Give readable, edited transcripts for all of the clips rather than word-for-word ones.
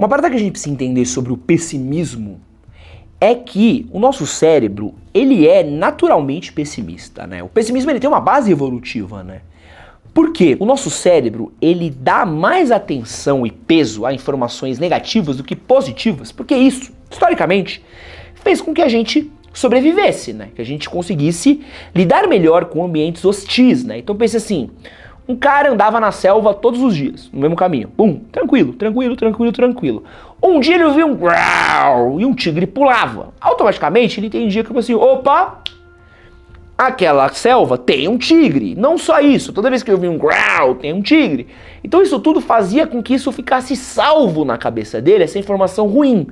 Uma parada que a gente precisa entender sobre o pessimismo é que o nosso cérebro, ele é naturalmente pessimista, né? O pessimismo, ele tem uma base evolutiva, né? Por quê? O nosso cérebro, ele dá mais atenção e peso a informações negativas do que positivas, porque isso, historicamente, fez com que a gente sobrevivesse, né? Que a gente conseguisse lidar melhor com ambientes hostis, né? Então pense assim, um cara andava na selva todos os dias, no mesmo caminho. Tranquilo. Um dia ele ouviu um growl e um tigre pulava. Automaticamente ele entendia que assim, opa, aquela selva tem um tigre. Não só isso, toda vez que eu ouvi um growl, tem um tigre. Então isso tudo fazia com que isso ficasse salvo na cabeça dele, essa informação ruim.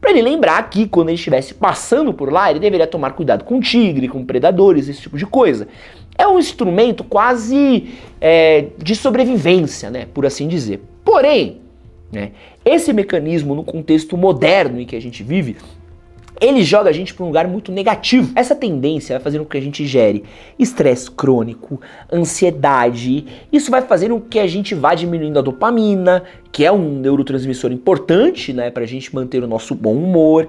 Para ele lembrar que quando ele estivesse passando por lá, ele deveria tomar cuidado com tigre, com predadores, esse tipo de coisa. É um instrumento quase de sobrevivência, né, por assim dizer. Porém, né, esse mecanismo no contexto moderno em que a gente vive, ele joga a gente para um lugar muito negativo. Essa tendência vai fazer com que a gente gere estresse crônico, ansiedade. Isso vai fazer com que a gente vá diminuindo a dopamina, que é um neurotransmissor importante, né, para a gente manter o nosso bom humor.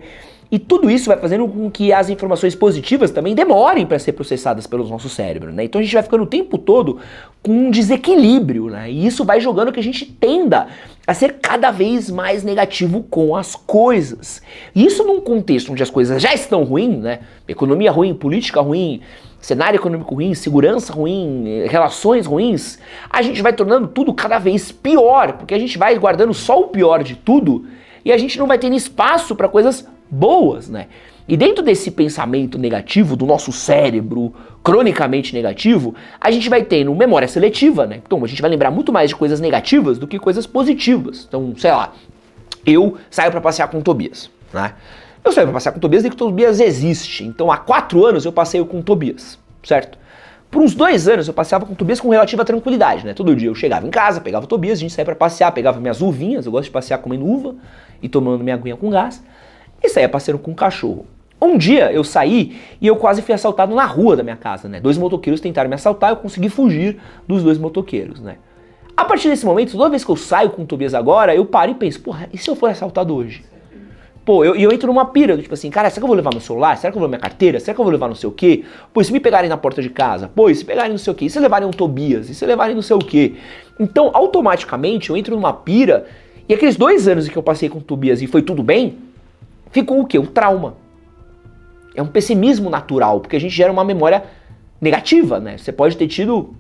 E tudo isso vai fazendo com que as informações positivas também demorem para ser processadas pelo nosso cérebro, né? Então a gente vai ficando o tempo todo com um desequilíbrio, né? E isso vai jogando que a gente tenda a ser cada vez mais negativo com as coisas. E isso num contexto onde as coisas já estão ruins, né? Economia ruim, política ruim, cenário econômico ruim, segurança ruim, relações ruins, a gente vai tornando tudo cada vez pior, porque a gente vai guardando só o pior de tudo e a gente não vai tendo espaço para coisas boas, né? E dentro desse pensamento negativo do nosso cérebro, cronicamente negativo, a gente vai tendo memória seletiva, né? Então a gente vai lembrar muito mais de coisas negativas do que coisas positivas. Então, sei lá, eu saio pra passear com o Tobias, né? Eu saio pra passear com o Tobias desde que o Tobias existe. Então há 4 anos eu passeio com o Tobias, certo? Por uns 2 anos eu passeava com o Tobias com relativa tranquilidade, né? Todo dia eu chegava em casa, pegava o Tobias, a gente saía pra passear, pegava minhas uvinhas, eu gosto de passear comendo uva e tomando minha aguinha com gás, e saía passeando com um cachorro. Um dia eu saí e eu quase fui assaltado na rua da minha casa, né? 2 motoqueiros tentaram me assaltar e eu consegui fugir dos 2 motoqueiros, né? A partir desse momento, toda vez que eu saio com o Tobias agora, eu paro e penso, porra, e se eu for assaltado hoje? Pô, eu entro numa pira, tipo assim, cara, será que eu vou levar meu celular? Será que eu vou levar minha carteira? Será que eu vou levar não sei o quê? Pô, e se me pegarem na porta de casa? Pô, e se pegarem não sei o quê? E se levarem um Tobias? E se levarem não sei o quê? Então, automaticamente, eu entro numa pira e aqueles 2 anos em que eu passei com o Tobias e foi tudo bem, ficou o quê? Um trauma. É um pessimismo natural, porque a gente gera uma memória negativa, né? Você pode ter tido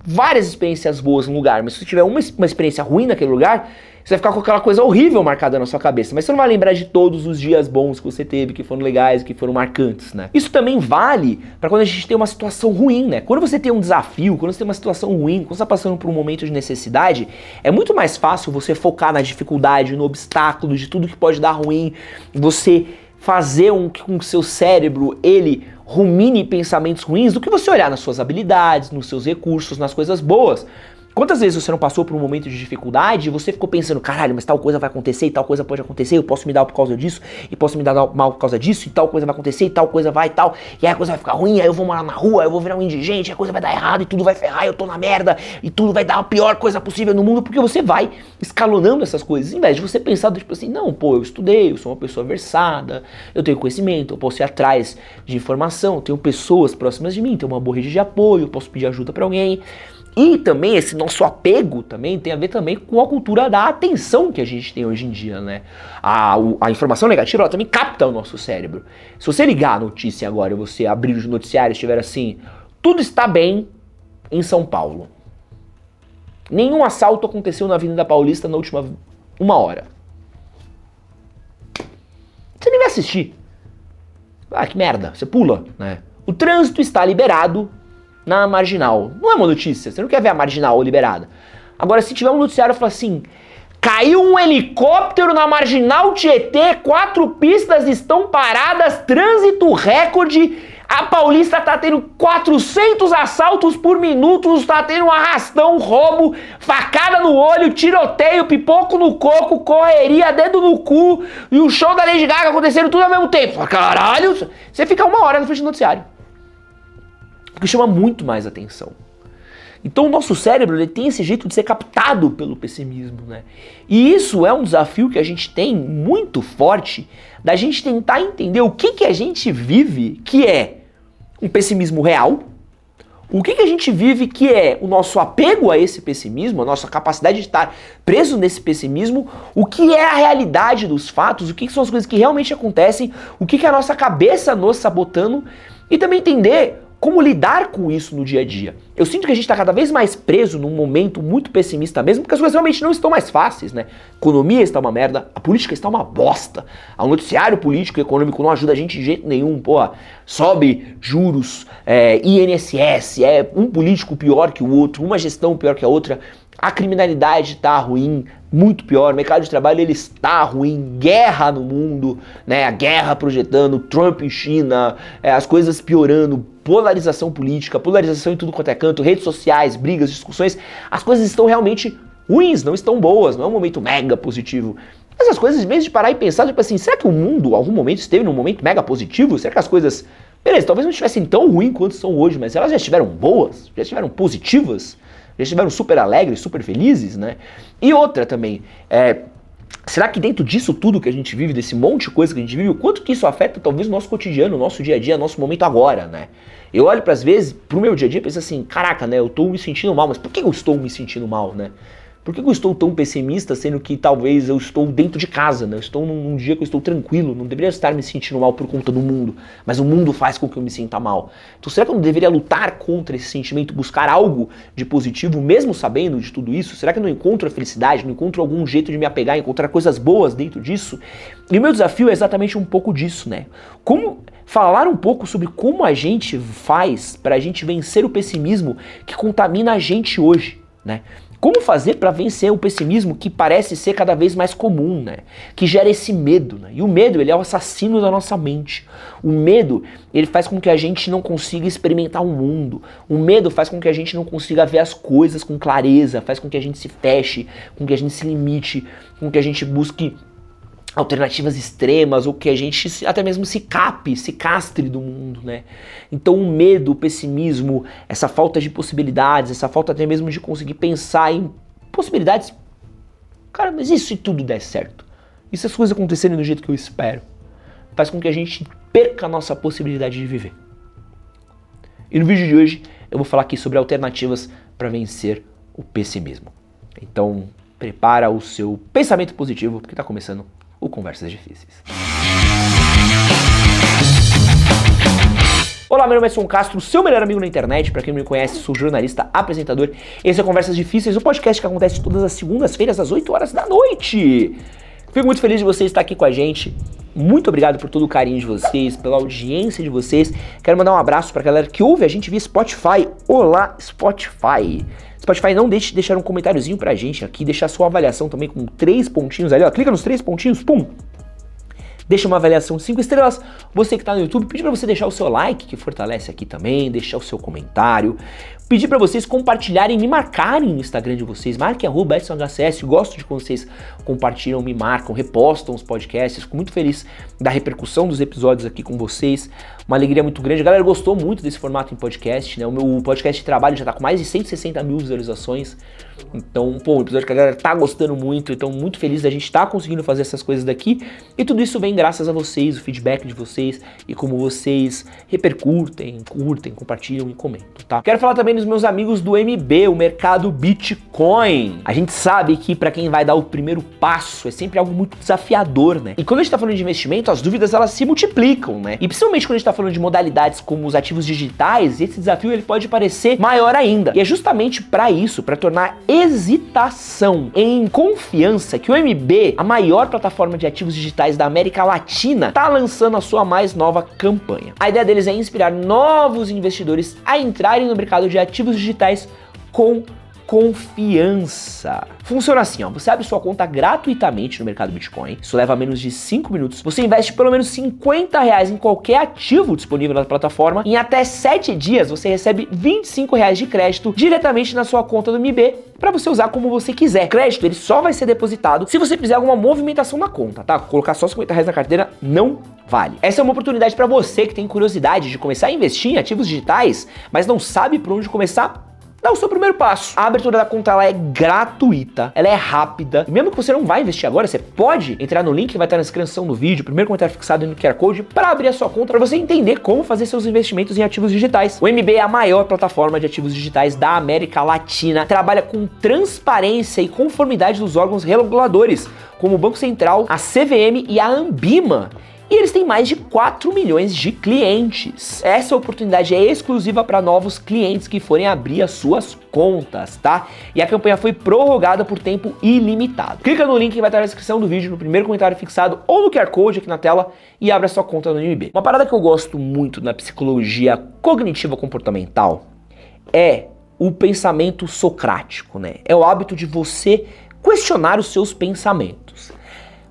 várias experiências boas no lugar, mas se você tiver uma experiência ruim naquele lugar, você vai ficar com aquela coisa horrível marcada na sua cabeça, mas você não vai lembrar de todos os dias bons que você teve, que foram legais, que foram marcantes, né? Isso também vale para quando a gente tem uma situação ruim, né? Quando você tem um desafio, quando você tem uma situação ruim, quando você está passando por um momento de necessidade, é muito mais fácil você focar na dificuldade, no obstáculo, de tudo que pode dar ruim, você fazer com que o seu cérebro, ele rumine pensamentos ruins, do que você olhar nas suas habilidades, nos seus recursos, nas coisas boas. Quantas vezes você não passou por um momento de dificuldade e você ficou pensando, caralho, mas tal coisa vai acontecer e tal coisa pode acontecer, eu posso me dar por causa disso, e posso me dar mal por causa disso, e tal coisa vai acontecer, e tal coisa vai e tal, e aí a coisa vai ficar ruim, aí eu vou morar na rua, eu vou virar um indigente, a coisa vai dar errado, e tudo vai ferrar, eu tô na merda, e tudo vai dar a pior coisa possível no mundo, porque você vai escalonando essas coisas, em vez de você pensar, tipo assim, não, pô, eu estudei, eu sou uma pessoa versada, eu tenho conhecimento, eu posso ir atrás de informação, eu tenho pessoas próximas de mim, tenho uma boa rede de apoio, eu posso pedir ajuda pra alguém. E também esse nosso apego também tem a ver também com a cultura da atenção que a gente tem hoje em dia, né? A informação negativa, ela também capta o nosso cérebro. Se você ligar a notícia agora e você abrir os noticiários e estiver assim, tudo está bem em São Paulo. Nenhum assalto aconteceu na Avenida Paulista na última 1 hora. Você nem vai assistir. Ah, que merda, você pula, né? O trânsito está liberado na marginal. Não é uma notícia, você não quer ver a marginal liberada. Agora, se tiver um noticiário e falar assim, caiu um helicóptero na marginal Tietê, 4 pistas estão paradas, trânsito recorde, a Paulista tá tendo 400 assaltos por minuto, tá tendo um arrastão, roubo, facada no olho, tiroteio, pipoco no coco, correria, dedo no cu, e o show da Lady Gaga acontecendo tudo ao mesmo tempo. Caralho, você fica 1 hora na frente do noticiário. Porque chama muito mais atenção. Então o nosso cérebro ele tem esse jeito de ser captado pelo pessimismo, né? E isso é um desafio que a gente tem muito forte, da gente tentar entender o que a gente vive que é um pessimismo real, o que a gente vive que é o nosso apego a esse pessimismo, a nossa capacidade de estar preso nesse pessimismo, o que é a realidade dos fatos, o que são as coisas que realmente acontecem, o que é a nossa cabeça nos sabotando, e também entender como lidar com isso no dia a dia. Eu sinto que a gente está cada vez mais preso num momento muito pessimista mesmo, porque as coisas realmente não estão mais fáceis, né? A economia está uma merda, a política está uma bosta, o noticiário político e econômico não ajuda a gente de jeito nenhum, sobe juros, INSS, é um político pior que o outro, uma gestão pior que a outra, a criminalidade está ruim, muito pior, o mercado de trabalho ele está ruim, guerra no mundo, né? A guerra projetando, Trump em China, as coisas piorando, polarização política, polarização em tudo quanto é canto, redes sociais, brigas, discussões, as coisas estão realmente ruins, não estão boas, não é um momento mega positivo. Essas coisas, em vez de parar e pensar, tipo assim, será que o mundo, em algum momento, esteve num momento mega positivo? Será que as coisas, beleza, talvez não estivessem tão ruins quanto são hoje, mas elas já estiveram boas, já estiveram positivas, já estiveram super alegres, super felizes, né? E outra também, será que dentro disso tudo que a gente vive, desse monte de coisa que a gente vive, o quanto que isso afeta talvez o nosso cotidiano, o nosso dia a dia, o nosso momento agora, né? Eu olho para as vezes, pro meu dia a dia e penso assim, caraca, né, eu tô me sentindo mal, mas por que eu estou me sentindo mal, né? Por que eu estou tão pessimista, sendo que talvez eu estou dentro de casa, né? Eu estou num dia que eu estou tranquilo, não deveria estar me sentindo mal por conta do mundo, mas o mundo faz com que eu me sinta mal. Então será que eu não deveria lutar contra esse sentimento, buscar algo de positivo, mesmo sabendo de tudo isso? Será que eu não encontro a felicidade, não encontro algum jeito de me apegar, encontrar coisas boas dentro disso? E o meu desafio é exatamente um pouco disso, né? Como falar um pouco sobre como a gente faz para a gente vencer o pessimismo que contamina a gente hoje, né? Como fazer para vencer o pessimismo que parece ser cada vez mais comum, né? Que gera esse medo, né? E o medo, ele é o assassino da nossa mente. O medo, ele faz com que a gente não consiga experimentar o mundo. O medo faz com que a gente não consiga ver as coisas com clareza, faz com que a gente se feche, com que a gente se limite, com que a gente busque alternativas extremas, ou que a gente até mesmo se castre do mundo, né? Então o medo, o pessimismo, essa falta de possibilidades, essa falta até mesmo de conseguir pensar em possibilidades, cara, mas e se tudo der certo? E se as coisas acontecerem do jeito que eu espero? Faz com que a gente perca a nossa possibilidade de viver. E no vídeo de hoje eu vou falar aqui sobre alternativas para vencer o pessimismo. Então prepara o seu pensamento positivo, porque está começando o Conversas Difíceis. Olá, meu nome é Son Castro, seu melhor amigo na internet. Para quem não me conhece, sou jornalista, apresentador. Esse é Conversas Difíceis, o podcast que acontece todas as segundas-feiras às 8 horas da noite. Fico muito feliz de você estar aqui com a gente. Muito obrigado por todo o carinho de vocês, pela audiência de vocês. Quero mandar um abraço para a galera que ouve a gente via Spotify. Olá, Spotify. Spotify, não deixe de deixar um comentáriozinho pra gente aqui, deixar sua avaliação também com 3 pontinhos ali, ó. Clica nos 3 pontinhos, pum! Deixa uma avaliação de 5 estrelas. Você que tá no YouTube, pedir pra você deixar o seu like, que fortalece aqui também, deixar o seu comentário. Pedir pra vocês compartilharem, me marcarem no Instagram de vocês, marquem @EdsonHCS, gosto de quando vocês compartilham, me marcam, repostam os podcasts, fico muito feliz da repercussão dos episódios aqui com vocês, uma alegria muito grande. A galera gostou muito desse formato em podcast, né? O meu podcast de trabalho já tá com mais de 160 mil visualizações, então, um episódio que a galera tá gostando muito, então muito feliz da gente tá conseguindo fazer essas coisas daqui, e tudo isso vem graças a vocês, o feedback de vocês, e como vocês repercutem, curtem, compartilham e comentam, tá? Quero falar também dos meus amigos do MB, o mercado Bitcoin. A gente sabe que para quem vai dar o primeiro passo é sempre algo muito desafiador, né? E quando a gente tá falando de investimento, as dúvidas elas se multiplicam, né? E principalmente quando a gente tá falando de modalidades como os ativos digitais, esse desafio ele pode parecer maior ainda. E é justamente para isso, para tornar hesitação em confiança, que o MB, a maior plataforma de ativos digitais da América Latina, tá lançando a sua mais nova campanha. A ideia deles é inspirar novos investidores a entrarem no mercado de ativos digitais com confiança. Funciona assim, ó, você abre sua conta gratuitamente no mercado Bitcoin, isso leva menos de 5 minutos, você investe pelo menos R$50 em qualquer ativo disponível na plataforma, em até 7 dias você recebe R$25 de crédito diretamente na sua conta do MB, para você usar como você quiser. O crédito ele só vai ser depositado se você fizer alguma movimentação na conta, tá? Colocar só R$50 na carteira não vale. Essa é uma oportunidade para você que tem curiosidade de começar a investir em ativos digitais, mas não sabe por onde começar. dá o seu primeiro passo. A abertura da conta ela é gratuita, ela é rápida. E mesmo que você não vai investir agora, você pode entrar no link que vai estar na descrição do vídeo, primeiro comentário fixado no QR Code, para abrir a sua conta, para você entender como fazer seus investimentos em ativos digitais. O MB é a maior plataforma de ativos digitais da América Latina, trabalha com transparência e conformidade dos órgãos reguladores, como o Banco Central, a CVM e a Anbima. E eles têm mais de 4 milhões de clientes. Essa oportunidade é exclusiva para novos clientes que forem abrir as suas contas, tá? E a campanha foi prorrogada por tempo ilimitado. Clica no link que vai estar na descrição do vídeo, no primeiro comentário fixado ou no QR Code aqui na tela e abre a sua conta no MB. Uma parada que eu gosto muito na psicologia cognitiva comportamental é o pensamento socrático, né? É o hábito de você questionar os seus pensamentos.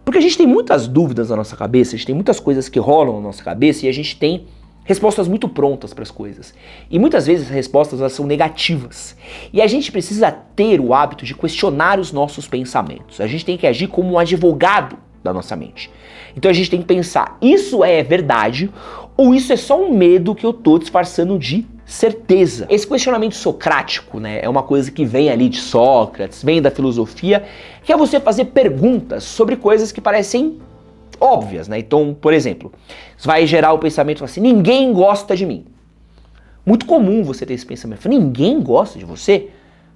Porque a gente tem muitas dúvidas na nossa cabeça, a gente tem muitas coisas que rolam na nossa cabeça e a gente tem respostas muito prontas para as coisas. E muitas vezes as respostas elas são negativas. E a gente precisa ter o hábito de questionar os nossos pensamentos. A gente tem que agir como um advogado da nossa mente. Então a gente tem que pensar, isso é verdade ou isso é só um medo que eu tô disfarçando de certeza? Esse questionamento socrático, né, é uma coisa que vem ali de Sócrates, vem da filosofia, que é você fazer perguntas sobre coisas que parecem óbvias, né? Então, por exemplo, você vai gerar o pensamento assim, ninguém gosta de mim. Muito comum você ter esse pensamento, ninguém gosta de você?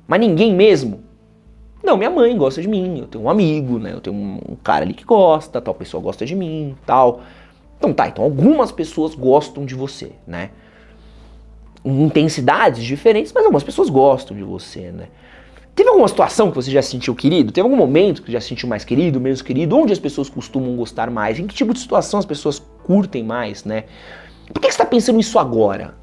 Mas ninguém mesmo? Não, minha mãe gosta de mim, eu tenho um amigo, né? Eu tenho um cara ali que gosta, tal pessoa gosta de mim, tal. Então tá, então algumas pessoas gostam de você, né? Em intensidades diferentes, mas algumas pessoas gostam de você, né? Teve alguma situação que você já se sentiu querido? Teve algum momento que já se sentiu mais querido, menos querido? Onde as pessoas costumam gostar mais? Em que tipo de situação as pessoas curtem mais, né? Por que você está pensando isso agora?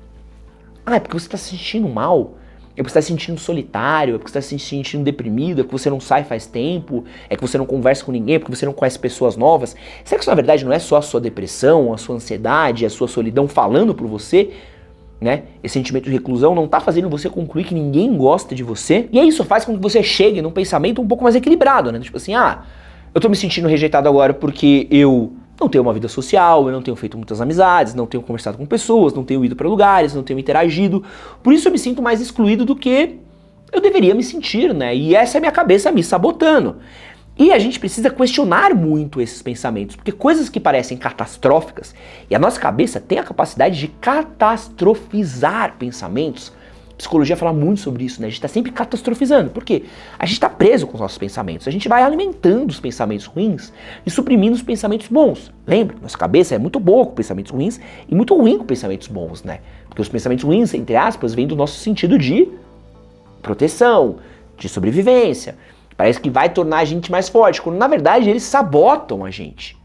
Ah, é porque você está se sentindo mal? É porque você está se sentindo solitário? É porque você está se sentindo deprimido? É porque você não sai faz tempo? É que você não conversa com ninguém? É porque você não conhece pessoas novas? Será que isso na verdade não é só a sua depressão, a sua ansiedade, a sua solidão falando por você? Né? Esse sentimento de reclusão não tá fazendo você concluir que ninguém gosta de você. E aí isso faz com que você chegue num pensamento um pouco mais equilibrado, né? Tipo assim, eu tô me sentindo rejeitado agora porque eu não tenho uma vida social, eu não tenho feito muitas amizades, não tenho conversado com pessoas, não tenho ido para lugares, não tenho interagido. Por isso eu me sinto mais excluído do que eu deveria me sentir, né? E essa é a minha cabeça me sabotando. E a gente precisa questionar muito esses pensamentos, porque coisas que parecem catastróficas, e a nossa cabeça tem a capacidade de catastrofizar pensamentos. A psicologia fala muito sobre isso, né? A gente está sempre catastrofizando. Por quê? A gente está preso com os nossos pensamentos. A gente vai alimentando os pensamentos ruins e suprimindo os pensamentos bons. Lembra? Nossa cabeça é muito boa com pensamentos ruins e muito ruim com pensamentos bons, né? Porque os pensamentos ruins, entre aspas, vêm do nosso sentido de proteção, de sobrevivência. Parece que vai tornar a gente mais forte, quando na verdade eles sabotam a gente.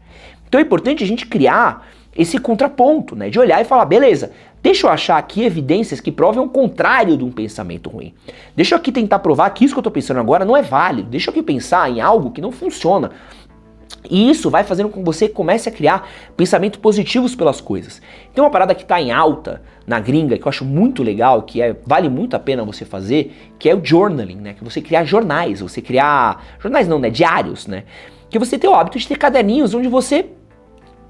Então é importante a gente criar esse contraponto, né? De olhar e falar, beleza, deixa eu achar aqui evidências que provem o contrário de um pensamento ruim. Deixa eu aqui tentar provar que isso que eu tô pensando agora não é válido. Deixa eu aqui pensar em algo que não funciona. E isso vai fazendo com que você comece a criar pensamentos positivos pelas coisas. Tem uma parada que está em alta na gringa, que eu acho muito legal, que vale muito a pena você fazer, que é o journaling, né? Que você criar jornais, você criar... Jornais não, né? Diários, né? Que você tem o hábito de ter caderninhos onde você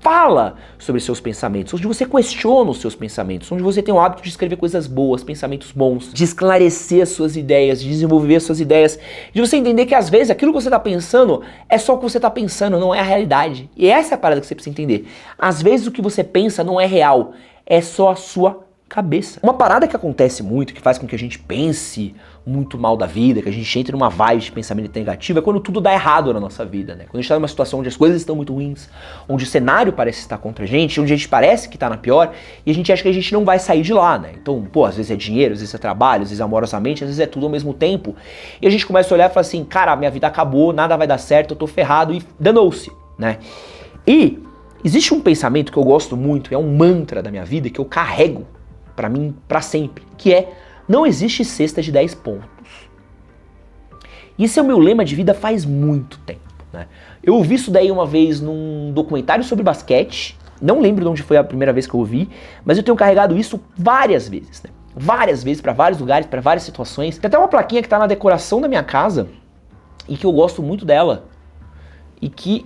fala sobre seus pensamentos, onde você questiona os seus pensamentos, onde você tem o hábito de escrever coisas boas, pensamentos bons, de esclarecer as suas ideias, de desenvolver as suas ideias, de você entender que às vezes aquilo que você está pensando é só o que você está pensando, não é a realidade. E essa é a parada que você precisa entender. Às vezes o que você pensa não é real, é só a sua cabeça. Uma parada que acontece muito, que faz com que a gente pense muito mal da vida, que a gente entre numa vibe de pensamento negativo, é quando tudo dá errado na nossa vida, né? Quando a gente tá numa situação onde as coisas estão muito ruins, onde o cenário parece estar contra a gente, onde a gente parece que tá na pior, e a gente acha que a gente não vai sair de lá, né? Então, pô, às vezes é dinheiro, às vezes é trabalho, às vezes é amorosamente, às vezes é tudo ao mesmo tempo, e a gente começa a olhar e fala assim, cara, minha vida acabou, nada vai dar certo, eu tô ferrado, e danou-se, né? E existe um pensamento que eu gosto muito, é um mantra da minha vida, que eu carrego pra mim, pra sempre, que é: não existe cesta de 10 pontos. Esse é o meu lema de vida faz muito tempo, né? Eu ouvi isso daí uma vez num documentário sobre basquete, não lembro de onde foi a primeira vez que eu ouvi, mas eu tenho carregado isso várias vezes, né? Várias vezes, pra vários lugares, pra várias situações. Tem até uma plaquinha que tá na decoração da minha casa, e que eu gosto muito dela, e que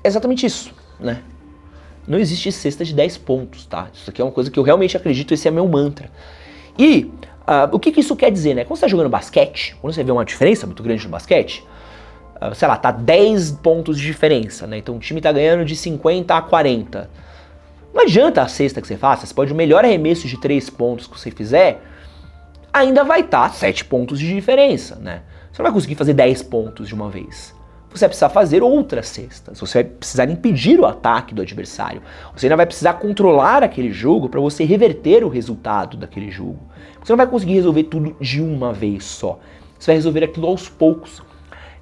é exatamente isso, né? Não existe cesta de 10 pontos, tá? Isso aqui é uma coisa que eu realmente acredito, esse é meu mantra. E O que isso quer dizer, né? Quando você tá jogando basquete, quando você vê uma diferença muito grande no basquete, sei lá, tá 10 pontos de diferença, né? Então o time tá ganhando de 50 a 40. Não adianta a cesta que você faça, você pode o melhor arremesso de 3 pontos que você fizer, ainda vai estar 7 pontos de diferença, né? Você não vai conseguir fazer 10 pontos de uma vez. Você vai precisar fazer outras cestas, você vai precisar impedir o ataque do adversário, você ainda vai precisar controlar aquele jogo para você reverter o resultado daquele jogo. Você não vai conseguir resolver tudo de uma vez só, você vai resolver aquilo aos poucos.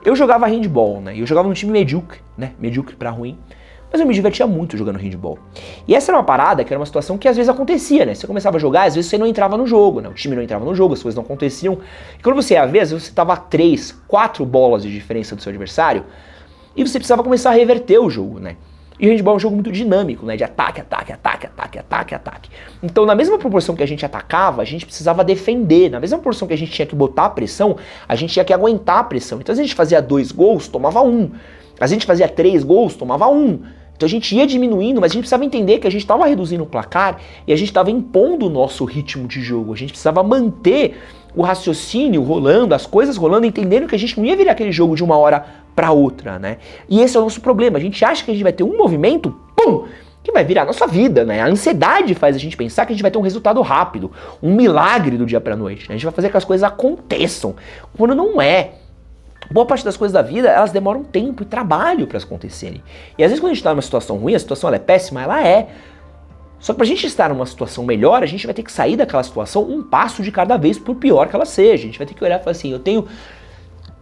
Eu jogava handball, né? Eu jogava num time medíocre, né? Medíocre pra ruim. Mas eu me divertia muito jogando handball. E essa era uma parada que era uma situação que às vezes acontecia, né? Você começava a jogar, às vezes você não entrava no jogo, né? O time não entrava no jogo, as coisas não aconteciam. E quando você ia ver, às vezes você tava 3, 4 bolas de diferença do seu adversário e você precisava começar a reverter o jogo, né? E o handball é um jogo muito dinâmico, né? De ataque, ataque, ataque, ataque, ataque, ataque. Então, na mesma proporção que a gente atacava, a gente precisava defender. Na mesma proporção que a gente tinha que botar a pressão, a gente tinha que aguentar a pressão. Então, se a gente fazia 2 gols, tomava 1. A gente fazia 3 gols, tomava 1. Então a gente ia diminuindo, mas a gente precisava entender que a gente estava reduzindo o placar e a gente estava impondo o nosso ritmo de jogo. A gente precisava manter o raciocínio rolando, as coisas rolando, entendendo que a gente não ia virar aquele jogo de uma hora para outra, né? E esse é o nosso problema. A gente acha que a gente vai ter um movimento, pum, que vai virar a nossa vida, né? A ansiedade faz a gente pensar que a gente vai ter um resultado rápido, um milagre do dia para noite, né? A gente vai fazer que as coisas aconteçam, quando não é. Boa parte das coisas da vida, elas demoram tempo e trabalho para acontecerem. E às vezes quando a gente está numa situação ruim, a situação ela é péssima, ela é. Só que pra gente estar numa situação melhor, a gente vai ter que sair daquela situação um passo de cada vez, por pior que ela seja. A gente vai ter que olhar e falar assim, eu tenho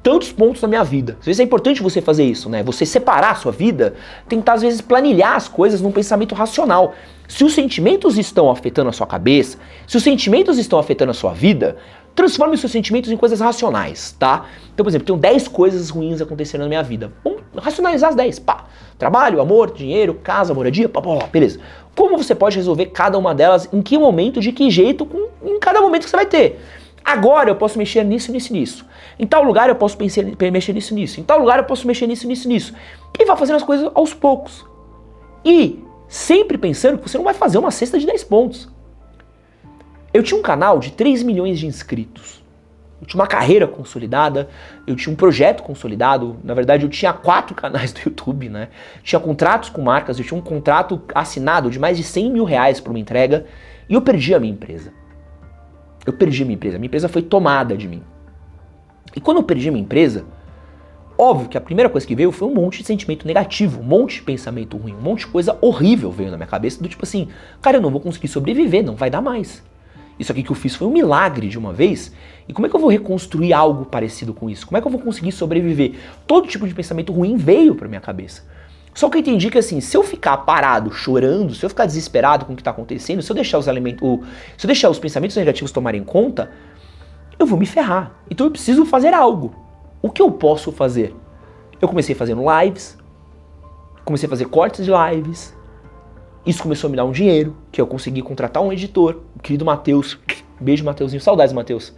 tantos pontos na minha vida. Às vezes é importante você fazer isso, né? Você separar a sua vida, tentar às vezes planilhar as coisas num pensamento racional. Se os sentimentos estão afetando a sua cabeça, se os sentimentos estão afetando a sua vida, transforme os seus sentimentos em coisas racionais, tá? Então, por exemplo, tenho 10 coisas ruins acontecendo na minha vida. Vamos racionalizar as 10, pá. Trabalho, amor, dinheiro, casa, moradia, pá, pá, pá, beleza. Como você pode resolver cada uma delas, em que momento, de que jeito, em cada momento que você vai ter? Agora eu posso mexer nisso, nisso, nisso. Em tal lugar eu posso mexer nisso, nisso. Em tal lugar eu posso mexer nisso, nisso, nisso. E vai fazendo as coisas aos poucos. E sempre pensando que você não vai fazer uma cesta de 10 pontos. Eu tinha um canal de 3 milhões de inscritos. Eu tinha uma carreira consolidada, eu tinha um projeto consolidado. Na verdade, eu tinha 4 canais do YouTube, né? Tinha contratos com marcas, eu tinha um contrato assinado de mais de 100 mil reais para uma entrega. E eu perdi a minha empresa. Eu perdi a minha empresa foi tomada de mim. E quando eu perdi a minha empresa, óbvio que a primeira coisa que veio foi um monte de sentimento negativo, um monte de pensamento ruim, um monte de coisa horrível veio na minha cabeça, do tipo assim, cara, eu não vou conseguir sobreviver, não vai dar mais. Isso aqui que eu fiz foi um milagre de uma vez, e como é que eu vou reconstruir algo parecido com isso? Como é que eu vou conseguir sobreviver? Todo tipo de pensamento ruim veio pra minha cabeça. Só que eu entendi que assim, se eu ficar parado, chorando, se eu ficar desesperado com o que tá acontecendo, se eu deixar os pensamentos negativos tomarem conta, eu vou me ferrar. Então eu preciso fazer algo. O que eu posso fazer? Eu comecei fazendo lives, comecei a fazer cortes de lives. Isso começou a me dar um dinheiro, que eu consegui contratar um editor, o querido Matheus, beijo Matheusinho, saudades Matheus,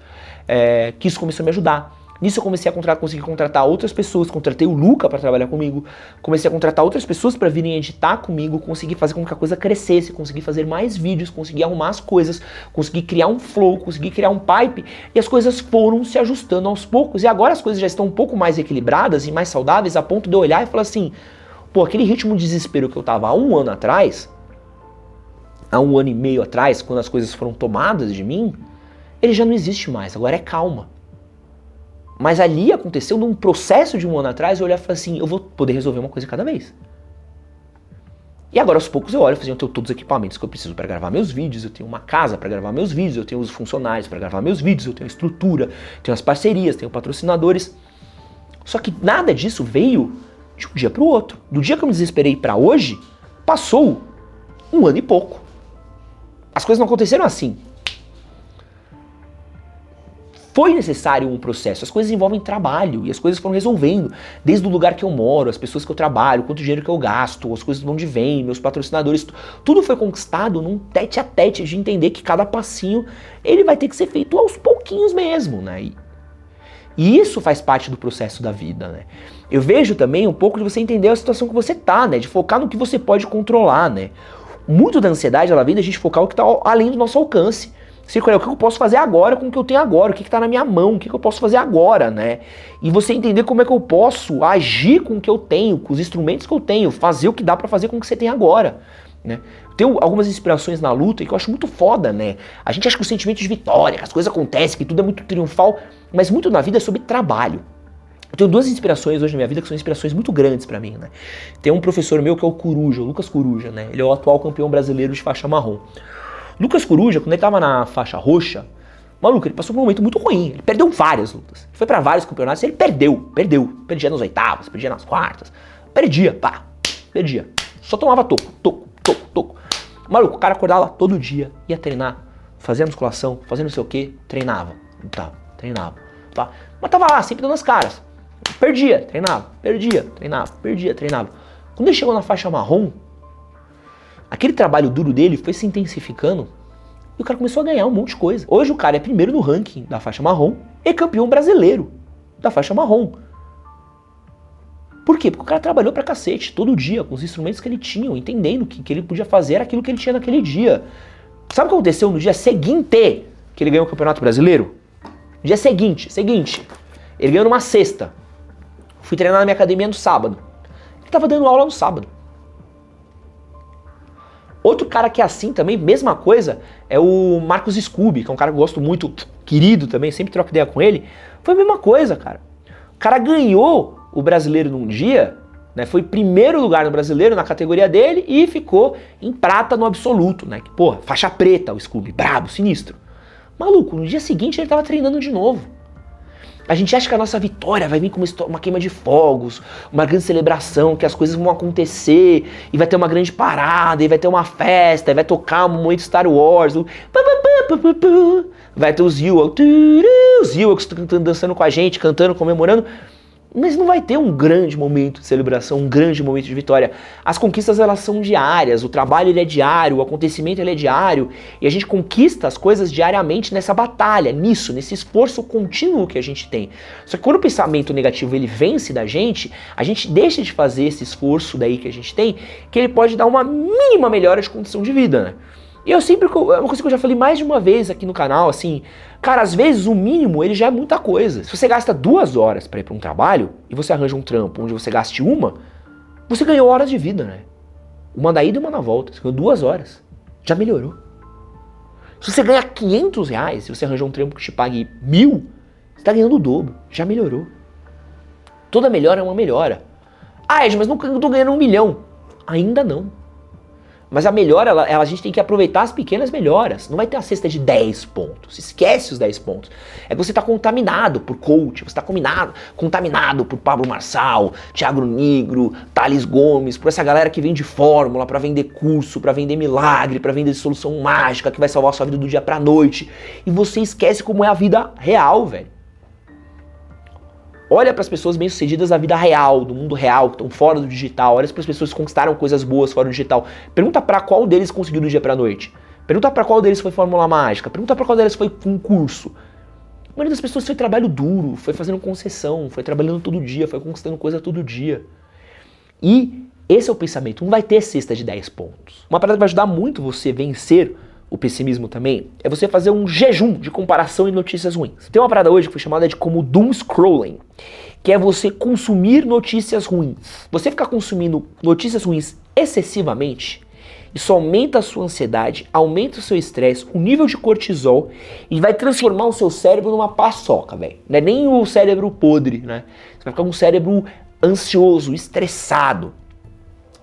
que isso começou a me ajudar. Nisso eu comecei a conseguir contratar outras pessoas, contratei o Luca para trabalhar comigo, comecei a contratar outras pessoas para virem editar comigo, consegui fazer com que a coisa crescesse, consegui fazer mais vídeos, consegui arrumar as coisas, consegui criar um flow, consegui criar um pipe, e as coisas foram se ajustando aos poucos, e agora as coisas já estão um pouco mais equilibradas e mais saudáveis, a ponto de eu olhar e falar assim, pô, aquele ritmo de desespero que eu tava há um ano atrás, há um ano e meio atrás, quando as coisas foram tomadas de mim, ele já não existe mais, agora é calma. Mas ali aconteceu num processo de um ano atrás, eu olhar e falar assim, eu vou poder resolver uma coisa cada vez. E agora aos poucos eu olho e falo assim, eu tenho todos os equipamentos que eu preciso para gravar meus vídeos, eu tenho uma casa para gravar meus vídeos, eu tenho os funcionários para gravar meus vídeos, eu tenho a estrutura, tenho as parcerias, tenho patrocinadores. Só que nada disso veio de um dia para o outro. Do dia que eu me desesperei para hoje, passou um ano e pouco. As coisas não aconteceram assim. Foi necessário um processo, as coisas envolvem trabalho e as coisas foram resolvendo, desde o lugar que eu moro, as pessoas que eu trabalho, quanto dinheiro que eu gasto, as coisas de onde vem, meus patrocinadores, tudo foi conquistado num tete a tete de entender que cada passinho ele vai ter que ser feito aos pouquinhos mesmo, né? E isso faz parte do processo da vida, né? Eu vejo também um pouco de você entender a situação que você tá, né? De focar no que você pode controlar, né? Muito da ansiedade, ela vem da gente focar o que tá além do nosso alcance. Círculo é o que eu posso fazer agora com o que eu tenho agora, o que está na minha mão, o que eu posso fazer agora, né? E você entender como é que eu posso agir com o que eu tenho, com os instrumentos que eu tenho, fazer o que dá para fazer com o que você tem agora, né? Tenho algumas inspirações na luta que eu acho muito foda, né? A gente acha que o sentimento de vitória, que as coisas acontecem, que tudo é muito triunfal, mas muito na vida é sobre trabalho. Eu tenho duas inspirações hoje na minha vida que são inspirações muito grandes pra mim, né? Tem um professor meu que é o Coruja, o Lucas Coruja, né? Ele é o atual campeão brasileiro de faixa marrom. Lucas Coruja, quando ele tava na faixa roxa, maluco, ele passou por um momento muito ruim. Ele perdeu várias lutas. Ele foi pra vários campeonatos e ele perdeu. Perdia nas oitavas, perdia nas quartas. Perdia. Só tomava toco. Maluco, o cara acordava todo dia, ia treinar, fazia musculação, fazia não sei o que, treinava. Tá. Mas tava lá, sempre dando as caras. Perdia, treinava. Quando ele chegou na faixa marrom, aquele trabalho duro dele foi se intensificando e o cara começou a ganhar um monte de coisa. Hoje o cara é primeiro no ranking da faixa marrom e campeão brasileiro da faixa marrom. Por quê? Porque o cara trabalhou pra cacete, todo dia, com os instrumentos que ele tinha, entendendo que ele podia fazer era aquilo que ele tinha naquele dia. Sabe o que aconteceu no dia seguinte que ele ganhou o Campeonato Brasileiro? No dia seguinte, ele ganhou numa sexta. Fui treinar na minha academia no sábado. Ele tava dando aula no sábado. Outro cara que é assim também, mesma coisa, é o Marcos Scooby, que é um cara que eu gosto muito, querido também, sempre troco ideia com ele. Foi a mesma coisa, cara. O cara ganhou o brasileiro num dia, né? Foi primeiro lugar no brasileiro na categoria dele e ficou em prata no absoluto, né? Que, porra, faixa preta o Scooby, brabo, sinistro. Maluco, no dia seguinte ele tava treinando de novo. A gente acha que a nossa vitória vai vir com uma queima de fogos, uma grande celebração, que as coisas vão acontecer, e vai ter uma grande parada, e vai ter uma festa, e vai tocar um momento Star Wars, vai ter os Ewoks dançando com a gente, cantando, comemorando, mas não vai ter um grande momento de celebração, um grande momento de vitória. As conquistas, elas são diárias, o trabalho ele é diário, o acontecimento ele é diário, e a gente conquista as coisas diariamente nessa batalha, nesse esforço contínuo que a gente tem. Só que quando o pensamento negativo ele vence da gente, a gente deixa de fazer esse esforço daí que a gente tem, que ele pode dar uma mínima melhora de condição de vida, né? E é uma coisa que eu já falei mais de uma vez aqui no canal, assim, cara, às vezes o mínimo ele já é muita coisa. Se você gasta 2 horas pra ir pra um trabalho e você arranja um trampo onde você gaste 1, você ganhou horas de vida, né? Uma da ida e uma na volta, você ganhou 2 horas, já melhorou. Se você ganha R$500 e você arranja um trampo que te pague 1.000, você tá ganhando o dobro, já melhorou. Toda melhora é uma melhora. Ah, Ed, mas não tô ganhando 1 milhão. Ainda não. Mas a melhora, a gente tem que aproveitar as pequenas melhoras. Não vai ter uma cesta de 10 pontos. Esquece os 10 pontos. É que você está contaminado por coach, você está contaminado por Pablo Marçal, Thiago Nigro, Thales Gomes, por essa galera que vende fórmula para vender curso, para vender milagre, para vender solução mágica que vai salvar a sua vida do dia pra noite. E você esquece como é a vida real, velho. Olha para as pessoas bem-sucedidas da vida real, do mundo real, que estão fora do digital. Olha para as pessoas que conquistaram coisas boas fora do digital. Pergunta para qual deles conseguiu do dia pra noite. Pergunta para qual deles foi fórmula mágica. Pergunta para qual deles foi um curso. A maioria das pessoas foi trabalho duro, foi fazendo concessão, foi trabalhando todo dia, foi conquistando coisa todo dia. E esse é o pensamento. Não vai ter cesta de 10 pontos. Uma parada que vai ajudar muito você vencer o pessimismo também, é você fazer um jejum de comparação e notícias ruins. Tem uma parada hoje que foi chamada de como doom scrolling, que é você consumir notícias ruins. Você ficar consumindo notícias ruins excessivamente, isso aumenta a sua ansiedade, aumenta o seu estresse, o nível de cortisol e vai transformar o seu cérebro numa paçoca, velho. Não é nem o cérebro podre, né? Você vai ficar com um cérebro ansioso, estressado.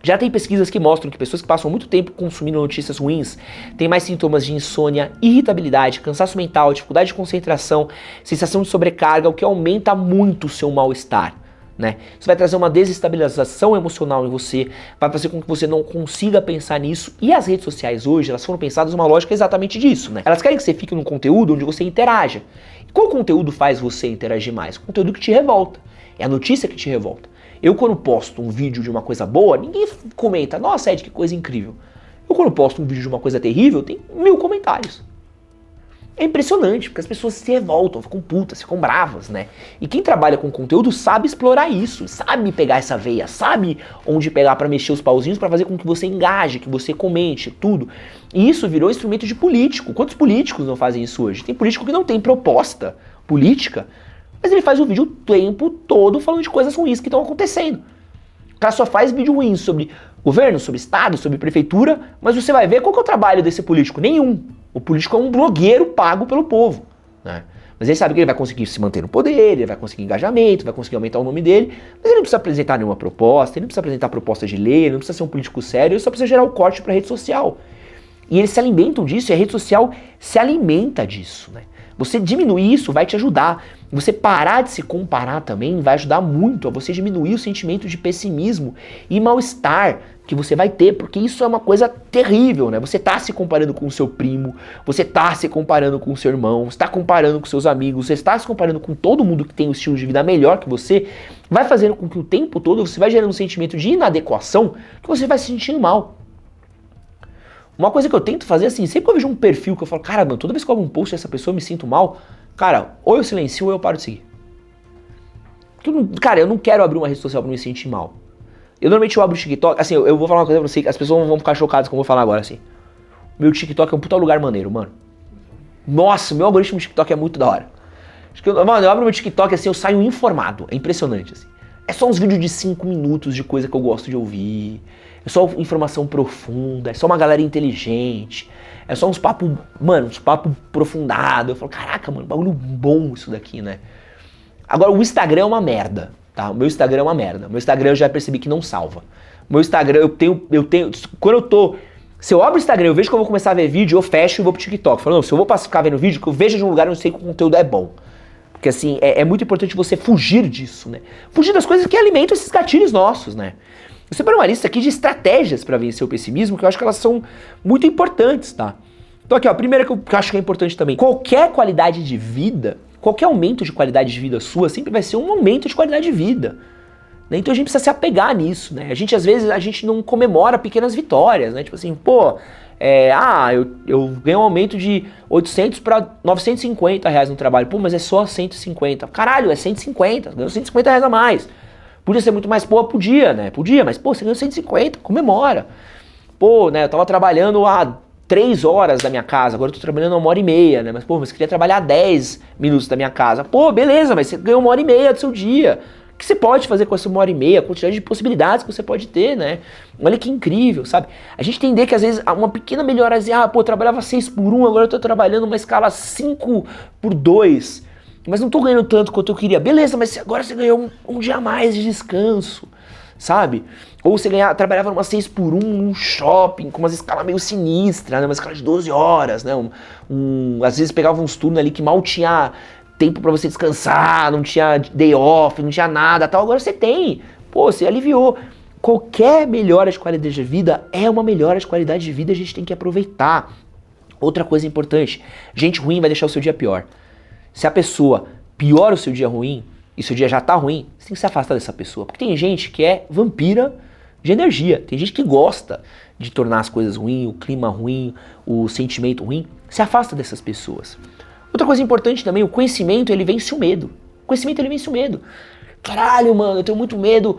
Já tem pesquisas que mostram que pessoas que passam muito tempo consumindo notícias ruins têm mais sintomas de insônia, irritabilidade, cansaço mental, dificuldade de concentração, sensação de sobrecarga, o que aumenta muito o seu mal-estar, né? Isso vai trazer uma desestabilização emocional em você, vai fazer com que você não consiga pensar nisso. E as redes sociais hoje, elas foram pensadas numa lógica exatamente disso, né? Elas querem que você fique num conteúdo onde você interaja. E qual conteúdo faz você interagir mais? O conteúdo que te revolta. É a notícia que te revolta. Eu quando posto um vídeo de uma coisa boa, ninguém comenta, nossa Ed, que coisa incrível. Eu quando posto um vídeo de uma coisa terrível, tem 1000 comentários. É impressionante, porque as pessoas se revoltam, ficam putas, ficam bravas, né? E quem trabalha com conteúdo sabe explorar isso, sabe pegar essa veia, sabe onde pegar pra mexer os pauzinhos pra fazer com que você engaje, que você comente, tudo. E isso virou instrumento de político. Quantos políticos não fazem isso hoje? Tem político que não tem proposta política, mas ele faz o vídeo o tempo todo falando de coisas ruins que estão acontecendo. O cara só faz vídeo ruim sobre governo, sobre estado, sobre prefeitura, mas você vai ver qual que é o trabalho desse político? Nenhum. O político é um blogueiro pago pelo povo, né? Mas ele sabe que ele vai conseguir se manter no poder, ele vai conseguir engajamento, vai conseguir aumentar o nome dele, mas ele não precisa apresentar nenhuma proposta, ele não precisa apresentar proposta de lei, ele não precisa ser um político sério, ele só precisa gerar o corte para a rede social. E eles se alimentam disso, e a rede social se alimenta disso, né? Você diminuir isso vai te ajudar. Você parar de se comparar também vai ajudar muito a você diminuir o sentimento de pessimismo e mal-estar que você vai ter, porque isso é uma coisa terrível, né? Você tá se comparando com o seu primo, você tá se comparando com o seu irmão, você tá comparando com seus amigos, você está se comparando com todo mundo que tem um estilo de vida melhor que você, vai fazendo com que o tempo todo você vai gerando um sentimento de inadequação que você vai se sentindo mal. Uma coisa que eu tento fazer assim, sempre que eu vejo um perfil que eu falo, cara, mano, toda vez que eu abro um post dessa pessoa eu me sinto mal, cara, ou eu silencio ou eu paro de seguir. Cara, eu não quero abrir uma rede social pra me sentir mal. Eu normalmente abro o TikTok, assim, eu vou falar uma coisa pra você, que as pessoas vão ficar chocadas com o que eu vou falar agora, assim. Meu TikTok é um puta lugar maneiro, mano. Nossa, meu algoritmo do TikTok é muito da hora. Mano, eu abro meu TikTok assim, eu saio informado, é impressionante, assim. É só uns vídeos de 5 minutos de coisa que eu gosto de ouvir. É só informação profunda, é só uma galera inteligente, é só uns papos, mano, uns papos aprofundados. Eu falo, caraca, mano, bagulho bom isso daqui, né? Agora, o Instagram é uma merda, tá? O meu Instagram é uma merda. O meu Instagram eu já percebi que não salva. O meu Instagram, quando eu tô, se eu abro o Instagram, eu vejo que eu vou começar a ver vídeo, eu fecho e vou pro TikTok. Falo, não, se eu vou ficar vendo vídeo, que eu veja de um lugar onde eu sei que o conteúdo é bom. Porque assim, é muito importante você fugir disso, né? Fugir das coisas que alimentam esses gatilhos nossos, né? Eu separei uma lista aqui de estratégias para vencer o pessimismo, que eu acho que elas são muito importantes, tá? Então aqui, ó, a primeira que eu acho que é importante também. Qualquer qualidade de vida, qualquer aumento de qualidade de vida sua, sempre vai ser um aumento de qualidade de vida. Né? Então a gente precisa se apegar nisso, né? Às vezes, a gente não comemora pequenas vitórias, né? Tipo assim, pô, eu ganhei um aumento de 800 para 950 reais no trabalho. Pô, mas é só 150. Caralho, é 150, ganhou 150 reais a mais. Podia ser muito mais, pô, podia, né? Podia, mas, pô, você ganhou 150, comemora. Pô, né, eu tava trabalhando há 3 horas da minha casa, agora eu tô trabalhando 1h30, né? Mas, pô, mas eu queria trabalhar 10 minutos da minha casa. Pô, beleza, mas você ganhou 1h30 do seu dia. O que você pode fazer com essa 1h30? A quantidade de possibilidades que você pode ter, né? Olha que incrível, sabe? A gente entender que às vezes uma pequena melhora, assim, pô, eu trabalhava 6x1, agora eu tô trabalhando uma escala 5x2. Mas não tô ganhando tanto quanto eu queria. Beleza, mas agora você ganhou um dia a mais de descanso, sabe? Ou você trabalhava numa 6x1 num shopping, com umas escalas meio sinistras, né? Uma escala de 12 horas, né? Às vezes pegava uns turnos ali que mal tinha tempo pra você descansar, não tinha day off, não tinha nada, tal. Agora você tem. Pô, você aliviou. Qualquer melhora de qualidade de vida é uma melhora de qualidade de vida, a gente tem que aproveitar. Outra coisa importante, gente ruim vai deixar o seu dia pior. Se a pessoa piora o seu dia ruim, e seu dia já tá ruim, você tem que se afastar dessa pessoa. Porque tem gente que é vampira de energia. Tem gente que gosta de tornar as coisas ruins, o clima ruim, o sentimento ruim. Se afasta dessas pessoas. Outra coisa importante também, o conhecimento, ele vence o medo. O conhecimento, ele vence o medo. Caralho, mano, eu tenho muito medo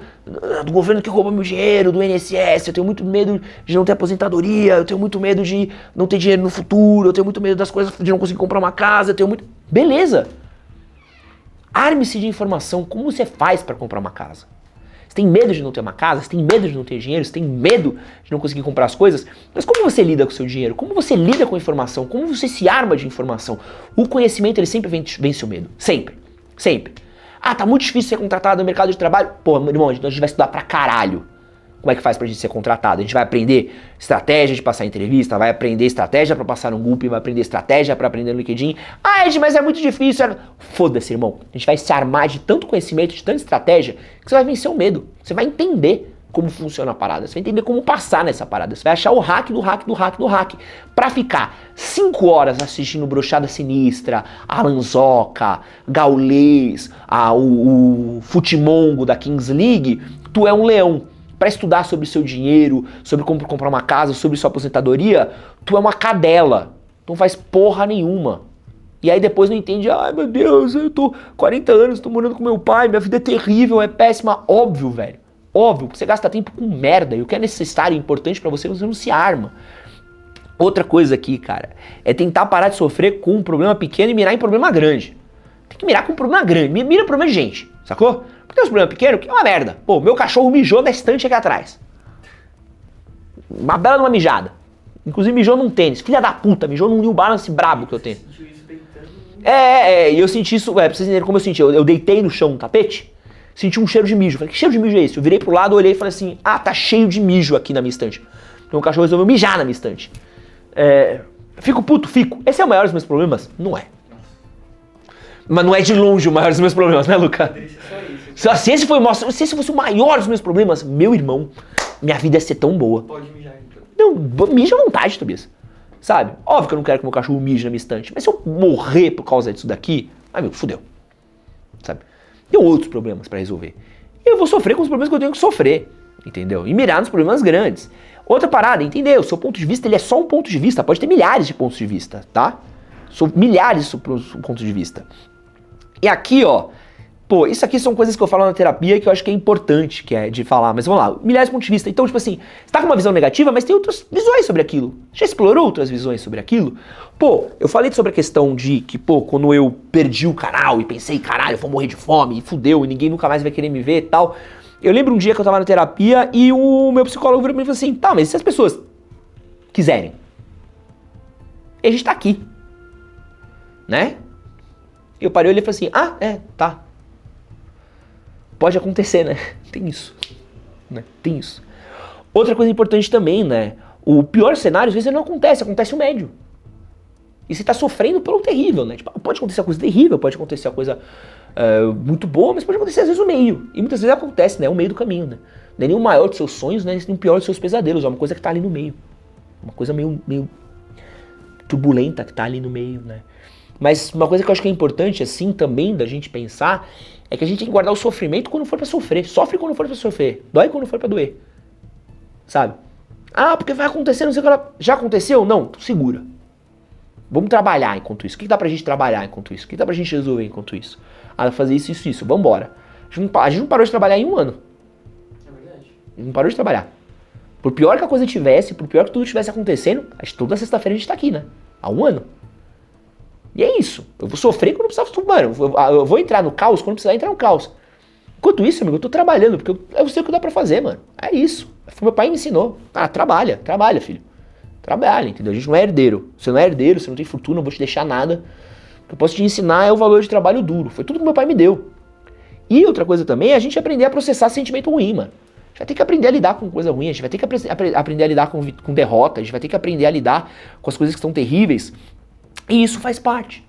do governo que rouba meu dinheiro, do INSS, eu tenho muito medo de não ter aposentadoria, eu tenho muito medo de não ter dinheiro no futuro, eu tenho muito medo das coisas, de não conseguir comprar uma casa, eu tenho muito... Beleza! Arme-se de informação, como você faz para comprar uma casa? Você tem medo de não ter uma casa, você tem medo de não ter dinheiro, você tem medo de não conseguir comprar as coisas, mas como você lida com o seu dinheiro? Como você lida com a informação? Como você se arma de informação? O conhecimento, ele sempre vence o medo. Sempre. Sempre. Tá muito difícil ser contratado no mercado de trabalho. Pô, meu irmão, a gente vai estudar pra caralho. Como é que faz pra gente ser contratado? A gente vai aprender estratégia de passar em entrevista, vai aprender estratégia pra passar no Google, vai aprender estratégia pra aprender no LinkedIn. Ed, mas é muito difícil. Foda-se, irmão. A gente vai se armar de tanto conhecimento, de tanta estratégia, que você vai vencer o medo. Você vai entender como funciona a parada, você vai entender como passar nessa parada, você vai achar o hack do hack do hack do hack, pra ficar 5 horas assistindo Brochada Sinistra, Alanzoca, Gaulês, o Futimongo da Kings League, tu é um leão. Pra estudar sobre seu dinheiro, sobre como comprar uma casa, sobre sua aposentadoria, tu é uma cadela, tu não faz porra nenhuma. E aí depois não entende, ai meu Deus, eu tô 40 anos, tô morando com meu pai, minha vida é terrível, é péssima. Óbvio, velho. Óbvio, você gasta tempo com merda. E o que é necessário e importante pra você, você não se arma. Outra coisa aqui, cara, é tentar parar de sofrer com um problema pequeno e mirar em problema grande. Tem que mirar com um problema grande. Mira um problema de gente, sacou? Porque tem uns problemas pequenos que é uma merda. Pô, meu cachorro mijou na estante aqui atrás. Uma bela de uma mijada. Inclusive mijou num tênis. Filha da puta, mijou num New Balance brabo que eu tenho. E eu senti isso, pra vocês entenderem como eu senti. Eu deitei no chão no tapete, senti um cheiro de mijo. Falei, que cheiro de mijo é esse? Eu virei pro lado, olhei e falei assim, ah, tá cheio de mijo aqui na minha estante. Então o cachorro resolveu mijar na minha estante. Fico puto, fico. Esse é o maior dos meus problemas? Não é. Mas não é de longe o maior dos meus problemas, né, Luca? Se esse fosse o maior dos meus problemas, meu irmão, minha vida ia ser tão boa. Pode mijar então. Não, mija à vontade, Tobias. Sabe? Óbvio que eu não quero que meu cachorro mije na minha estante, mas se eu morrer por causa disso daqui, amigo, fudeu. Sabe? Tem outros problemas pra resolver. E eu vou sofrer com os problemas que eu tenho que sofrer, entendeu? E mirar nos problemas grandes. Outra parada, entendeu? O seu ponto de vista, ele é só um ponto de vista, pode ter milhares de pontos de vista, tá? São milhares de pontos de vista. E aqui, ó, pô, isso aqui são coisas que eu falo na terapia que eu acho que é importante, que é de falar, mas vamos lá, milhares de pontos de vista. Então, tipo assim, você tá com uma visão negativa, mas tem outras visões sobre aquilo. Já explorou outras visões sobre aquilo? Pô, eu falei sobre a questão de que, pô, quando eu perdi o canal e pensei, caralho, eu vou morrer de fome, e fudeu, e ninguém nunca mais vai querer me ver e tal. Eu lembro um dia que eu tava na terapia e o meu psicólogo virou pra mim e falou assim, tá, mas e se as pessoas quiserem? E a gente tá aqui, né? Eu parei e olhei e falei assim, tá. Pode acontecer, né? Tem isso. Né? Tem isso. Outra coisa importante também, né? O pior cenário, às vezes, não acontece, acontece o médio. E você tá sofrendo pelo terrível, né? Tipo, pode acontecer a coisa terrível, pode acontecer a coisa muito boa, mas pode acontecer às vezes o meio. E muitas vezes acontece, né? O meio do caminho, né? Não é nem o maior dos seus sonhos, né? Nem o pior dos seus pesadelos. É uma coisa que tá ali no meio. Uma coisa meio turbulenta que tá ali no meio, né? Mas uma coisa que eu acho que é importante, assim, também da gente pensar, é que a gente tem que guardar o sofrimento quando for pra sofrer. Sofre quando for pra sofrer. Dói quando for pra doer. Sabe? Ah, porque vai acontecer, não sei o que lá. Já aconteceu? Não, segura. Vamos trabalhar enquanto isso. O que dá pra gente trabalhar enquanto isso? O que dá pra gente resolver enquanto isso? Ah, fazer isso. Vambora. A gente não parou de trabalhar em um ano. É verdade. A gente não parou de trabalhar. Por pior que a coisa tivesse, por pior que tudo estivesse acontecendo, acho que toda sexta-feira a gente tá aqui, né? Há um ano. E é isso. Eu vou sofrer quando eu precisar. Mano, eu vou entrar no caos quando precisar entrar no caos. Enquanto isso, amigo, eu tô trabalhando, porque eu sei o que dá pra fazer, mano. É isso. Meu pai me ensinou. Cara, trabalha, filho. Trabalha, entendeu? A gente não é herdeiro. Você não é herdeiro, você não tem fortuna, não vou te deixar nada. O que eu posso te ensinar é o valor de trabalho duro. Foi tudo que meu pai me deu. E outra coisa também é a gente aprender a processar sentimento ruim, mano. A gente vai ter que aprender a lidar com coisa ruim, a gente vai ter que aprender a lidar com derrota, a gente vai ter que aprender a lidar com as coisas que são terríveis. E isso faz parte.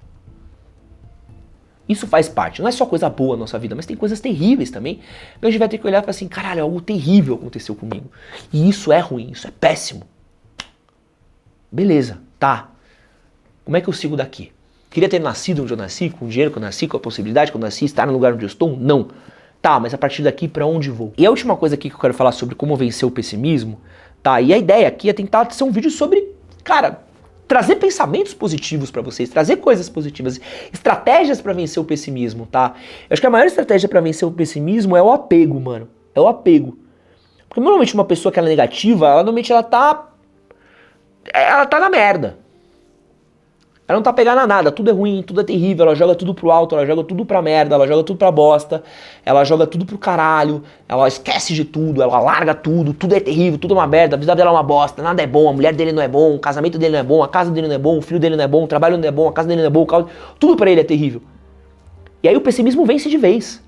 Isso faz parte. Não é só coisa boa na nossa vida, mas tem coisas terríveis também. Então a gente vai ter que olhar e falar assim, caralho, algo terrível aconteceu comigo. E isso é ruim, isso é péssimo. Beleza, tá. Como é que eu sigo daqui? Queria ter nascido onde eu nasci, com o dinheiro que eu nasci, com a possibilidade que eu nasci, estar no lugar onde eu estou? Não. Tá, mas a partir daqui pra onde vou? E a última coisa aqui que eu quero falar sobre como vencer o pessimismo, tá? E a ideia aqui é tentar ser um vídeo sobre, cara, trazer pensamentos positivos pra vocês, trazer coisas positivas, estratégias pra vencer o pessimismo, tá? Eu acho que a maior estratégia pra vencer o pessimismo é o apego, mano. É o apego. Porque normalmente uma pessoa que ela é negativa, ela tá na merda. Ela não tá pegando a nada, tudo é ruim, tudo é terrível, ela joga tudo pro alto, ela joga tudo pra merda, ela joga tudo pra bosta, ela joga tudo pro caralho, ela esquece de tudo, ela larga tudo, tudo é terrível, tudo é uma merda, a vida dela é uma bosta, nada é bom, a mulher dele não é bom, o casamento dele não é bom, a casa dele não é bom, o filho dele não é bom, o trabalho não é bom, a casa dele não é bom, tudo pra ele é terrível. E aí o pessimismo vence de vez.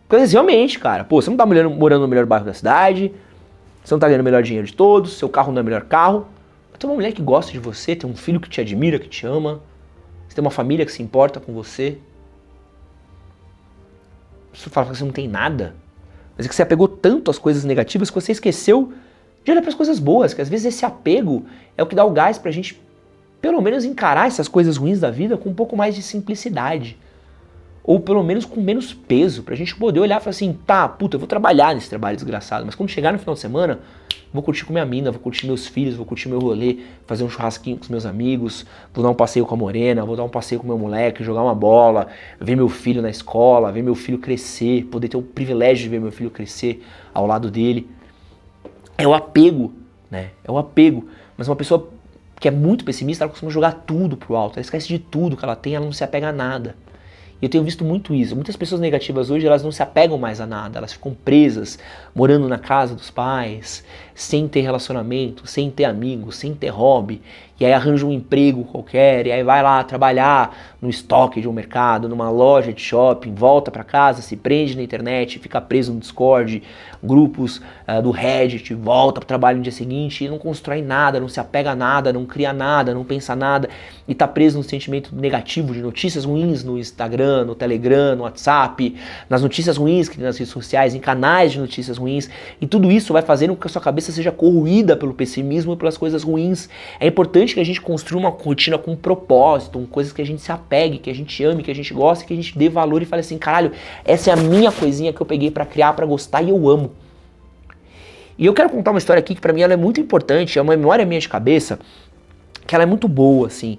Porque realmente, cara, pô, você não tá morando no melhor bairro da cidade, você não tá ganhando o melhor dinheiro de todos, seu carro não é o melhor carro, tem uma mulher que gosta de você, tem um filho que te admira, que te ama, você tem uma família que se importa com você. Você fala que você não tem nada, mas é que você apegou tanto às coisas negativas que você esqueceu de olhar para as coisas boas, que às vezes esse apego é o que dá o gás pra gente, pelo menos, encarar essas coisas ruins da vida com um pouco mais de simplicidade. ou pelo menos com menos peso, pra gente poder olhar e falar assim, tá, puta, eu vou trabalhar nesse trabalho desgraçado, mas quando chegar no final de semana, vou curtir com minha mina, vou curtir meus filhos, vou curtir meu rolê, fazer um churrasquinho com os meus amigos, vou dar um passeio com a morena, vou dar um passeio com meu moleque, jogar uma bola, ver meu filho na escola, ver meu filho crescer, poder ter o privilégio de ver meu filho crescer ao lado dele. É o apego, né? É o apego. Mas uma pessoa que é muito pessimista, ela costuma jogar tudo pro alto, ela esquece de tudo que ela tem, ela não se apega a nada. E eu tenho visto muito isso. Muitas pessoas negativas hoje, elas não se apegam mais a nada. Elas ficam presas, morando na casa dos pais, sem ter relacionamento, sem ter amigos, sem ter hobby. E aí arranja um emprego qualquer, e aí vai lá trabalhar no estoque de um mercado, numa loja de shopping, volta para casa, se prende na internet, fica preso no Discord, grupos do Reddit, volta pro trabalho no dia seguinte e não constrói nada, não se apega a nada, não cria nada, não pensa nada, e tá preso no sentimento negativo de notícias ruins no Instagram, no Telegram, no WhatsApp, nas notícias ruins que tem nas redes sociais, em canais de notícias ruins, e tudo isso vai fazendo com que a sua cabeça seja corroída pelo pessimismo e pelas coisas ruins. É importante que a gente construa uma rotina com propósito, com coisas que a gente se apegue, que a gente ame, que a gente goste, que a gente dê valor e fale assim, caralho, essa é a minha coisinha que eu peguei pra criar, pra gostar e eu amo. E eu quero contar uma história aqui que pra mim ela é muito importante, é uma memória minha de cabeça, que ela é muito boa, assim.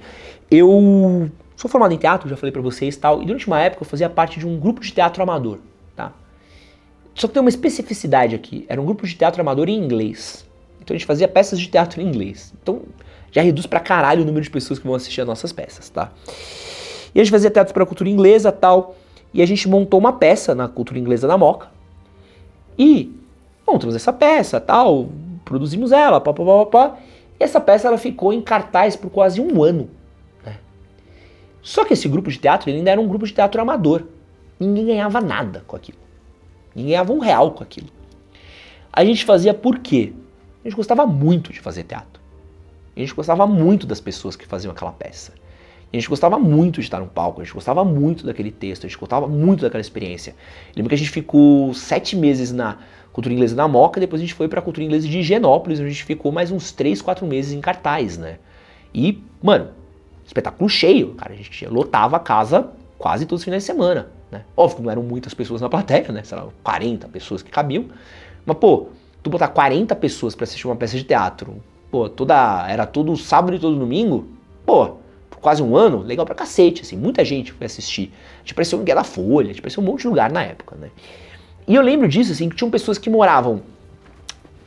Eu sou formado em teatro, já falei pra vocês e tal, e durante uma época eu fazia parte de um grupo de teatro amador, tá? Só que tem uma especificidade aqui, era um grupo de teatro amador em inglês. Então a gente fazia peças de teatro em inglês. Então já reduz pra caralho o número de pessoas que vão assistir as nossas peças, tá? E a gente fazia teatro pra cultura inglesa e tal, e a gente montou uma peça na cultura inglesa da Moca, e montamos essa peça tal, produzimos ela, e essa peça ela ficou em cartaz por quase um ano, né? Só que esse grupo de teatro ele ainda era um grupo de teatro amador, ninguém ganhava nada com aquilo, ninguém ganhava R$1 com aquilo. A gente fazia por quê? A gente gostava muito de fazer teatro. A gente gostava muito das pessoas que faziam aquela peça. A gente gostava muito de estar no palco, a gente gostava muito daquele texto, a gente gostava muito daquela experiência. Lembro que a gente ficou 7 meses na cultura inglesa da Moca, depois a gente foi pra cultura inglesa de Higienópolis, onde a gente ficou mais uns 3, 4 meses em cartaz, né? E, mano, espetáculo cheio, cara, a gente lotava a casa quase todos os finais de semana, né? Óbvio que não eram muitas pessoas na plateia, né? Sei lá, 40 pessoas que cabiam, mas, pô, tu botar 40 pessoas pra assistir uma peça de teatro, pô, era todo sábado e todo domingo, pô, por quase um ano, legal pra cacete, assim, muita gente foi assistir. A gente apareceu em Guia da Folha, a gente apareceu em um monte de lugar na época, né? E eu lembro disso, assim, que tinham pessoas que moravam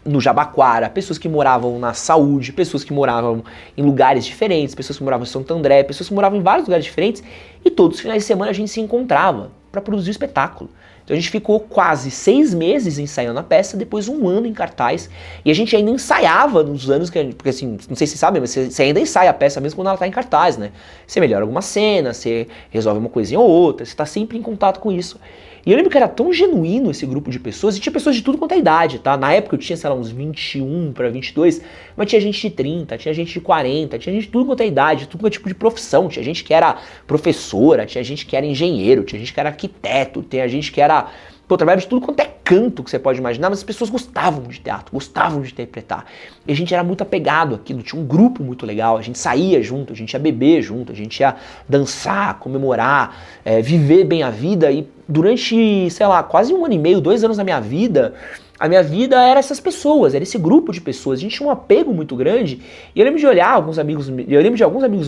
no Jabaquara, pessoas que moravam na Saúde, pessoas que moravam em lugares diferentes, pessoas que moravam em Santo André, pessoas que moravam em vários lugares diferentes, e todos os finais de semana a gente se encontrava pra produzir o espetáculo. Então a gente ficou quase 6 meses ensaiando a peça, depois um ano em cartaz, e a gente ainda ensaiava nos anos que a gente, porque assim, não sei se vocês sabem, mas você ainda ensaia a peça mesmo quando ela tá em cartaz, né? Você melhora alguma cena, você resolve uma coisinha ou outra, você tá sempre em contato com isso. E eu lembro que era tão genuíno esse grupo de pessoas, e tinha pessoas de tudo quanto é idade, tá? Na época eu tinha, sei lá, uns 21 para 22, mas tinha gente de 30, tinha gente de 40, tinha gente de tudo quanto é idade, tudo quanto é tipo de profissão, tinha gente que era professora, tinha gente que era engenheiro, tinha gente que era arquiteto, tinha gente que era... Pô, trabalhava de tudo quanto é canto que você pode imaginar, mas as pessoas gostavam de teatro, gostavam de interpretar. E a gente era muito apegado àquilo, tinha um grupo muito legal, a gente saía junto, a gente ia beber junto, a gente ia dançar, comemorar, viver bem a vida. E durante, sei lá, quase 1 ano e meio, 2 anos da minha vida, a minha vida era essas pessoas, era esse grupo de pessoas. A gente tinha um apego muito grande. E eu lembro de olhar alguns amigos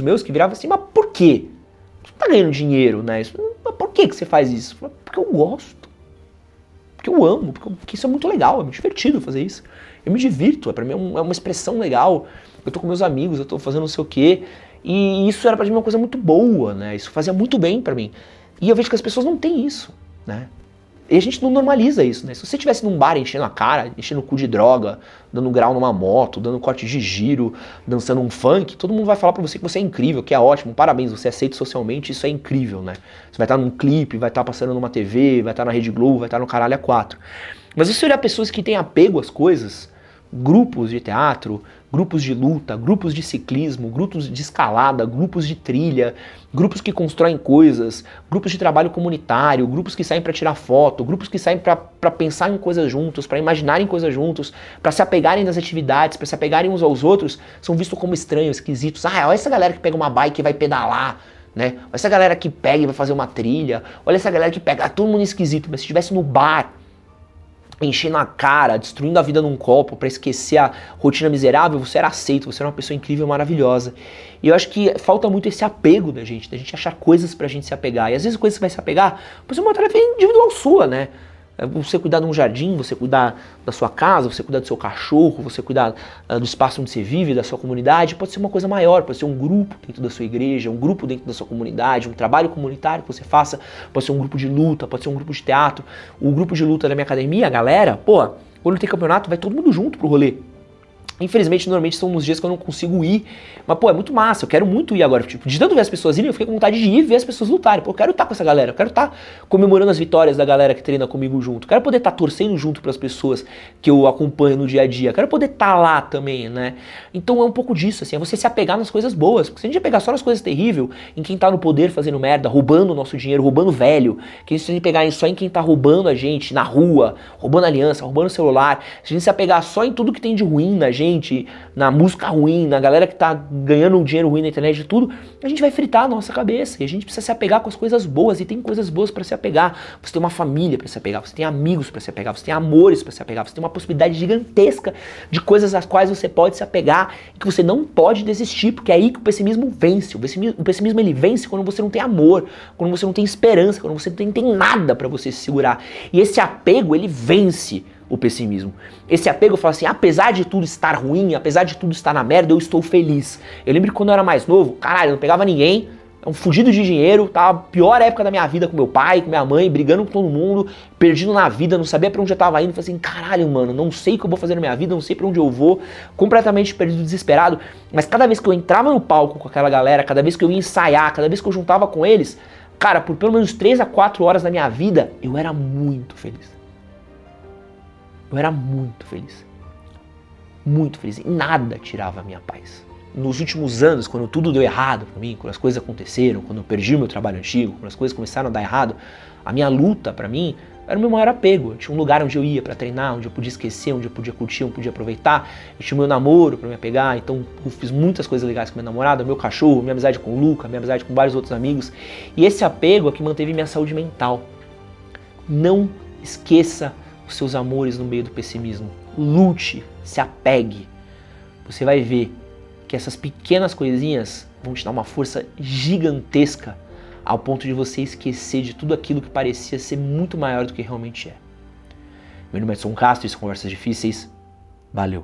meus que viravam assim, mas por quê? Você tá ganhando dinheiro, né? Mas por que você faz isso? Eu falei, porque eu gosto. Porque eu amo, porque isso é muito legal, é muito divertido fazer isso. Eu me divirto, pra mim é uma expressão legal. Eu tô com meus amigos, eu tô fazendo não sei o quê. E isso era pra mim uma coisa muito boa, né? Isso fazia muito bem pra mim. E eu vejo que as pessoas não têm isso, né? E a gente não normaliza isso, né? Se você estivesse num bar enchendo a cara, enchendo o cu de droga, dando grau numa moto, dando corte de giro, dançando um funk, todo mundo vai falar pra você que você é incrível, que é ótimo, parabéns, você é aceito socialmente, isso é incrível, né? Você vai estar num clipe, vai estar passando numa TV, vai estar na Rede Globo, vai estar no Caralho A4. Mas se você olhar pessoas que têm apego às coisas, grupos de teatro, grupos de luta, grupos de ciclismo, grupos de escalada, grupos de trilha, grupos que constroem coisas, grupos de trabalho comunitário, grupos que saem para tirar foto, grupos que saem para pensar em coisas juntos, para imaginarem coisas juntos, para se apegarem das atividades, para se apegarem uns aos outros, são vistos como estranhos, esquisitos. Ah, olha essa galera que pega uma bike e vai pedalar. né? Olha essa galera que pega e vai fazer uma trilha, olha essa galera que pega, todo mundo esquisito, mas se estivesse no bar, enchendo a cara, destruindo a vida num copo pra esquecer a rotina miserável, você era aceito, você era uma pessoa incrível, maravilhosa. E eu acho que falta muito esse apego da gente achar coisas pra gente se apegar. E às vezes coisas que você vai se apegar, pode ser uma tarefa individual sua, né? Você cuidar de um jardim, você cuidar da sua casa, você cuidar do seu cachorro, você cuidar do espaço onde você vive, da sua comunidade, pode ser uma coisa maior, pode ser um grupo dentro da sua igreja, um grupo dentro da sua comunidade, um trabalho comunitário que você faça, pode ser um grupo de luta, pode ser um grupo de teatro. O grupo de luta da minha academia, a galera, pô, quando tem campeonato, vai todo mundo junto pro rolê. Infelizmente, normalmente são nos dias que eu não consigo ir, mas pô, é muito massa, eu quero muito ir agora, tipo, de tanto ver as pessoas irem, eu fiquei com vontade de ir ver as pessoas lutarem, pô, eu quero estar com essa galera, eu quero estar comemorando as vitórias da galera que treina comigo junto, eu quero poder estar torcendo junto pras pessoas que eu acompanho no dia a dia, eu quero poder estar lá também, né, então é um pouco disso, assim, é você se apegar nas coisas boas, porque se a gente pegar só nas coisas terríveis, em quem tá no poder fazendo merda, roubando o nosso dinheiro, roubando velho, que se a gente pegar só em quem tá roubando a gente na rua, roubando aliança, roubando celular, se a gente se apegar só em tudo que tem de ruim na gente, na música ruim, na galera que tá ganhando um dinheiro ruim na internet e tudo, a gente vai fritar a nossa cabeça e a gente precisa se apegar com as coisas boas e tem coisas boas pra se apegar. Você tem uma família pra se apegar, você tem amigos pra se apegar, você tem amores pra se apegar, você tem uma possibilidade gigantesca de coisas às quais você pode se apegar e que você não pode desistir, porque é aí que o pessimismo vence. O pessimismo ele vence quando você não tem amor, quando você não tem esperança, quando você não tem nada pra você se segurar. E esse apego, ele vence o pessimismo. Esse apego fala assim, apesar de tudo estar ruim, apesar de tudo estar na merda, eu estou feliz. Eu lembro que quando eu era mais novo, caralho, eu não pegava ninguém, um fugido de dinheiro, tava a pior época da minha vida com meu pai, com minha mãe, brigando com todo mundo, perdido na vida, não sabia pra onde eu tava indo, falei assim, caralho, mano, não sei o que eu vou fazer na minha vida, não sei pra onde eu vou, completamente perdido, desesperado, mas cada vez que eu entrava no palco com aquela galera, cada vez que eu ia ensaiar, cada vez que eu juntava com eles, cara, por pelo menos 3 a 4 horas da minha vida, eu era muito feliz. Eu era muito feliz. Muito feliz. E nada tirava a minha paz. Nos últimos anos, quando tudo deu errado pra mim, quando as coisas aconteceram, quando eu perdi o meu trabalho antigo, quando as coisas começaram a dar errado, a minha luta pra mim era o meu maior apego. Eu tinha um lugar onde eu ia pra treinar, onde eu podia esquecer, onde eu podia curtir, onde eu podia aproveitar. Eu tinha o meu namoro pra me apegar, então eu fiz muitas coisas legais com minha namorada, meu cachorro, minha amizade com o Luca, minha amizade com vários outros amigos. E esse apego é que manteve minha saúde mental. Não esqueça os seus amores no meio do pessimismo. Lute, se apegue. Você vai ver que essas pequenas coisinhas vão te dar uma força gigantesca ao ponto de você esquecer de tudo aquilo que parecia ser muito maior do que realmente é. Meu nome é Edson Castro, isso é Conversas Difíceis. Valeu!